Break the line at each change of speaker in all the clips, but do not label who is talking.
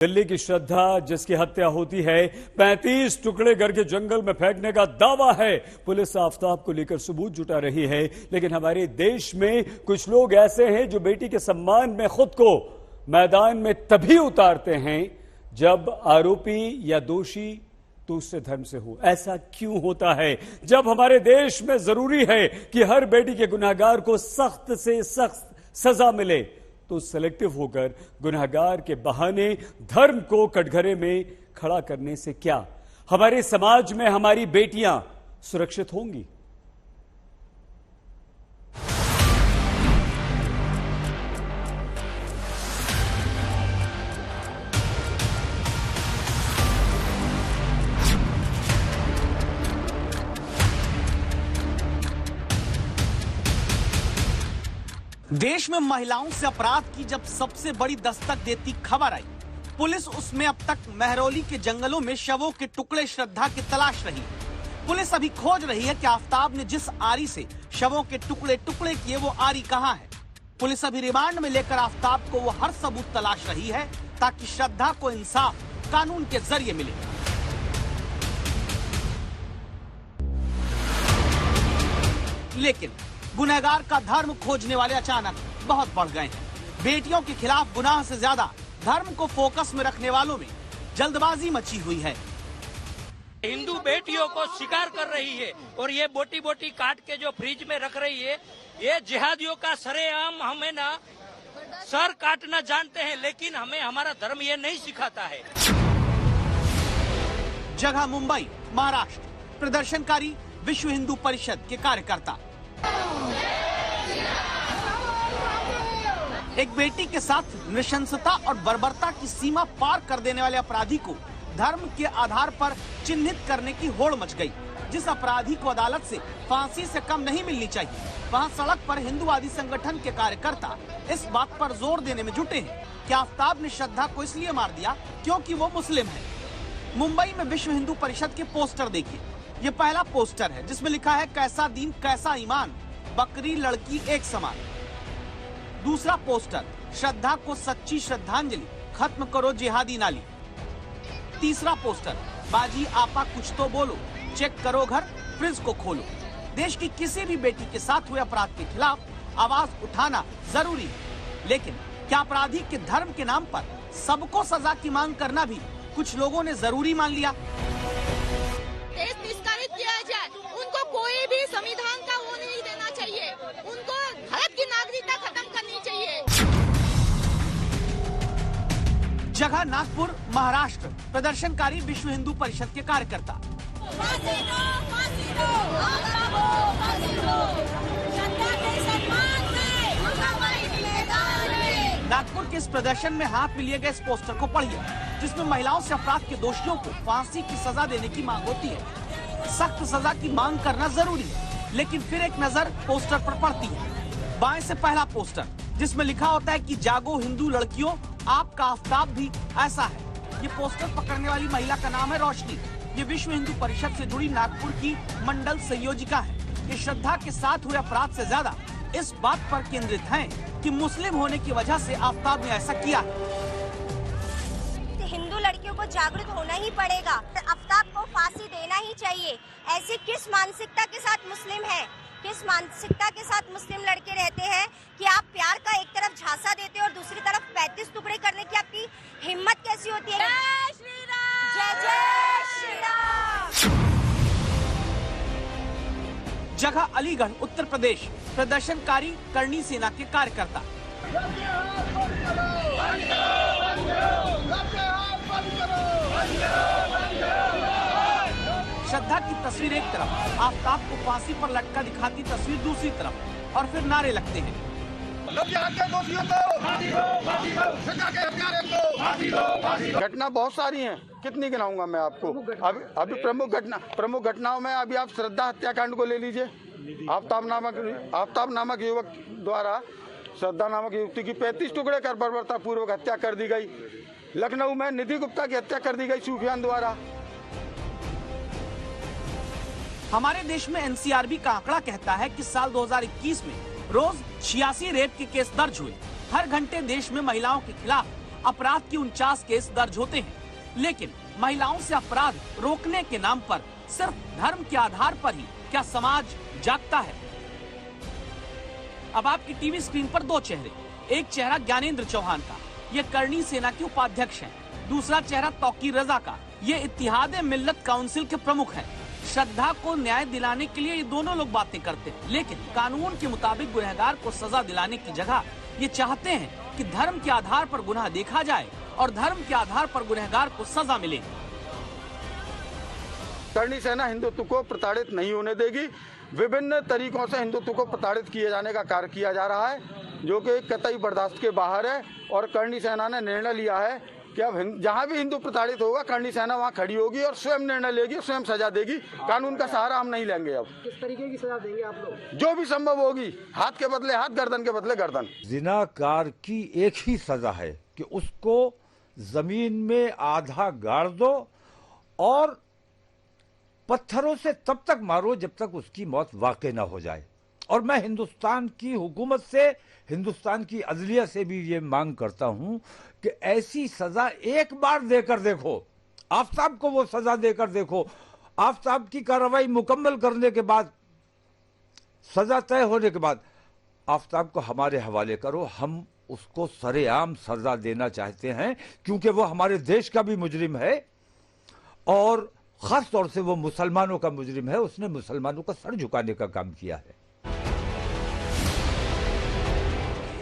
दिल्ली की श्रद्धा जिसकी हत्या होती है 35 टुकड़े करके जंगल में फेंकने का दावा है। पुलिस आफताब को लेकर सबूत जुटा रही है, लेकिन हमारे देश में कुछ लोग ऐसे हैं जो बेटी के सम्मान में खुद को मैदान में तभी उतारते हैं जब आरोपी या दोषी दूसरे धर्म से हो। ऐसा क्यों होता है जब हमारे देश में जरूरी है कि हर बेटी के गुनहगार को सख्त से सख्त सजा मिले, तो सेलेक्टिव होकर गुनहगार के बहाने धर्म को कटघरे में खड़ा करने से क्या हमारे समाज में हमारी बेटियां सुरक्षित होंगी?
देश में महिलाओं से अपराध की जब सबसे बड़ी दस्तक देती खबर आई, पुलिस उसमें अब तक महरौली के जंगलों में शवों के टुकड़े श्रद्धा की तलाश रही। पुलिस अभी खोज रही है कि आफताब ने जिस आरी से शवों के टुकड़े टुकड़े किए वो आरी कहां है। पुलिस अभी रिमांड में लेकर आफताब को वो हर सबूत तलाश रही है ताकि श्रद्धा को इंसाफ कानून के जरिए मिले। लेकिन गुनहगार का धर्म खोजने वाले अचानक बहुत बढ़ गए हैं। बेटियों के खिलाफ गुनाह से ज्यादा धर्म को फोकस में रखने वालों में जल्दबाजी मची हुई है।
हिंदू बेटियों को शिकार कर रही है और ये बोटी बोटी काट के जो फ्रिज में रख रही है, ये जिहादियों का सरेआम हमें ना सर काटना जानते हैं, लेकिन हमें हमारा धर्म ये नहीं सिखाता है।
जगह मुंबई, महाराष्ट्र। प्रदर्शनकारी विश्व हिंदू परिषद के कार्यकर्ता एक बेटी के साथ नृशंसता और बर्बरता की सीमा पार कर देने वाले अपराधी को धर्म के आधार पर चिन्हित करने की होड़ मच गई। जिस अपराधी को अदालत से फांसी से कम नहीं मिलनी चाहिए, वहां सड़क पर हिंदूवादी संगठन के कार्यकर्ता इस बात पर जोर देने में जुटे हैं कि आफताब ने श्रद्धा को इसलिए मार दिया क्योंकि वो मुस्लिम है। मुंबई में विश्व हिंदू परिषद के पोस्टर देखिए। ये पहला पोस्टर है जिसमें लिखा है कैसा दीन कैसा ईमान, बकरी लड़की एक समान। दूसरा पोस्टर, श्रद्धा को सच्ची श्रद्धांजलि, खत्म करो जिहादी नाली। तीसरा पोस्टर, बाजी आपा कुछ तो बोलो, चेक करो घर फ्रिज को खोलो। देश की किसी भी बेटी के साथ हुए अपराध के खिलाफ आवाज उठाना जरूरी है, लेकिन क्या अपराधी के धर्म के नाम पर सबको सजा की मांग करना भी कुछ लोगों ने जरूरी मान लिया?
देश निष्कासित किया जाए, उनको कोई भी संविधान का वो नहीं देना चाहिए, उनको भारत की नागरिकता खत्म करनी चाहिए।
जगह नागपुर, महाराष्ट्र। प्रदर्शनकारी विश्व हिंदू परिषद के कार्यकर्ता
फांसी दो, फांसी दो, फांसी दो, श्रद्धा के सम्मान में उनका वही मिलेगा।
नागपुर के इस प्रदर्शन में हाथ में लिए गए इस पोस्टर को पढ़िए, जिसमें महिलाओं से अपराध के दोषियों को फांसी की सजा देने की मांग होती है। सख्त सजा की मांग करना जरूरी है, लेकिन फिर एक नजर पोस्टर पर पड़ती है। बाएं से पहला पोस्टर जिसमें लिखा होता है कि जागो हिंदू लड़कियों, आपका आफताब भी ऐसा है। ये पोस्टर पकड़ने वाली महिला का नाम है रोशनी। ये विश्व हिंदू परिषद से जुड़ी नागपुर की मंडल संयोजिका है। ये श्रद्धा के साथ हुए अपराध से ज्यादा इस बात पर केंद्रित हैं कि मुस्लिम होने की वजह से आफताब ने ऐसा किया है।
हिंदू लड़कियों को जागरूक होना ही पड़ेगा, आफताब को फांसी देना ही चाहिए। ऐसी किस मानसिकता के साथ मुस्लिम है, किस मानसिकता के साथ मुस्लिम लड़के रहते हैं कि आप प्यार का एक तरफ झांसा देते हो और दूसरी तरफ 35 टुकड़े करने की आपकी हिम्मत कैसी होती है?
जय श्री राम,
जय जय श्री राम।
जगह अलीगढ़, उत्तर प्रदेश। प्रदर्शनकारी करणी सेना के कार्यकर्ता श्रद्धा की तस्वीर एक तरफ, आफताब को फांसी पर लटका दिखाती तस्वीर दूसरी तरफ, और फिर नारे लगते हैं।
घटना बहुत सारी हैं, कितनी गिनाऊंगा मैं आपको। अभी प्रमुख घटनाओं में अभी आप श्रद्धा हत्याकांड को ले लीजिए। आफताब नामक युवक द्वारा श्रद्धा नामक युवती की 35 टुकड़े कर बर्बरता पूर्वक हत्या कर दी गई। लखनऊ में निधि गुप्ता की हत्या कर दी गई सूफियान द्वारा।
हमारे देश में एनसीआरबी का आंकड़ा कहता है कि साल 2021 में रोज 86 रेप के केस दर्ज हुए। हर घंटे देश में महिलाओं के खिलाफ अपराध के 49 केस दर्ज होते हैं, लेकिन महिलाओं से अपराध रोकने के नाम पर सिर्फ धर्म के आधार पर ही क्या समाज जागता है? अब आपकी टीवी स्क्रीन पर दो चेहरे, एक चेहरा ज्ञानेंद्र चौहान का, ये करणी सेना के उपाध्यक्ष हैं, दूसरा चेहरा तौकीर रजा का, ये इत्तिहाद मिल्लत काउंसिल के प्रमुख हैं। श्रद्धा को न्याय दिलाने के लिए ये दोनों लोग बातें करते हैं, लेकिन कानून के मुताबिक गुनहगार को सजा दिलाने की जगह ये चाहते हैं कि धर्म के आधार पर गुनाह देखा जाए और धर्म के आधार पर गुनहगार को सजा मिले।
करणी सेना हिंदुत्व को प्रताड़ित नहीं होने देगी। विभिन्न तरीकों से हिंदुत्व को प्रताड़ित किए जाने का कार्य किया जा रहा है, जो कि कतई बर्दाश्त के बाहर है। और करणी सेना ने निर्णय लिया है कि अब जहां भी हिंदू प्रताड़ित होगा, करणी सेना वहां खड़ी होगी और स्वयं निर्णय लेगी, स्वयं सजा देगी। कानून का सहारा हम नहीं लेंगे। अब
किस तरीके की सजा देंगे आप लोग?
जो भी संभव होगी, हाथ के बदले हाथ, गर्दन के बदले गर्दन।
जिनाकार की एक ही सजा है कि उसको जमीन में आधा गाड़ दो और पत्थरों से तब तक मारो जब तक उसकी मौत वाकई ना हो जाए। और मैं हिंदुस्तान की हुकूमत से, हिंदुस्तान की अदलिया से भी ये मांग करता हूं कि ऐसी सजा एक बार देकर देखो। आफताब को वो सजा देकर देखो। आफताब की कार्रवाई मुकम्मल करने के बाद, सजा तय होने के बाद आफताब को हमारे हवाले करो। हम उसको सरेआम सजा देना चाहते हैं, क्योंकि वो हमारे देश का भी मुजरिम है और खास तौर से वो मुसलमानों का मुजरिम है। उसने मुसलमानों का सर झुकाने का काम किया है।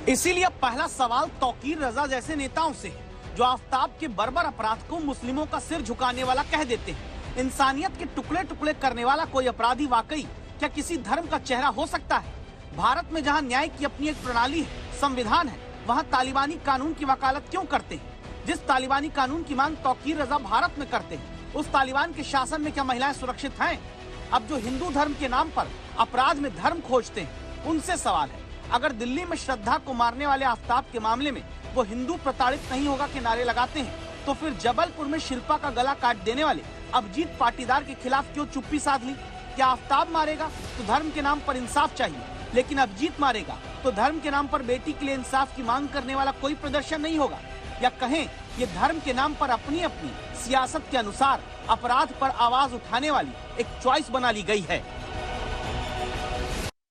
इसीलिए पहला सवाल तौकीर रजा जैसे नेताओं से है, जो आफताब के बर्बर अपराध को मुस्लिमों का सिर झुकाने वाला कह देते हैं। इंसानियत के टुकड़े टुकड़े करने वाला कोई अपराधी वाकई क्या किसी धर्म का चेहरा हो सकता है? भारत में जहां न्याय की अपनी एक प्रणाली है, संविधान है, वहां तालिबानी कानून की वकालत क्यों करते हैं? जिस तालिबानी कानून की मांग तौकीर रजा भारत में करते हैं, उस तालिबान के शासन में क्या महिलाएं सुरक्षित हैं? अब जो हिंदू धर्म के नाम पर अपराध में धर्म खोजते हैं, उनसे सवाल है, अगर दिल्ली में श्रद्धा को मारने वाले आफताब के मामले में वो हिंदू प्रताड़ित नहीं होगा के नारे लगाते हैं, तो फिर जबलपुर में शिल्पा का गला काट देने वाले अभिजीत पाटीदार के खिलाफ क्यों चुप्पी साध ली? क्या आफताब मारेगा तो धर्म के नाम पर इंसाफ चाहिए, लेकिन अभिजीत मारेगा तो धर्म के नाम पर बेटी के लिए इंसाफ की मांग करने वाला कोई प्रदर्शन नहीं होगा? या कहें ये धर्म के नाम पर अपनी अपनी सियासत के अनुसार अपराध पर आवाज उठाने वाली एक चॉइस बना ली गई है।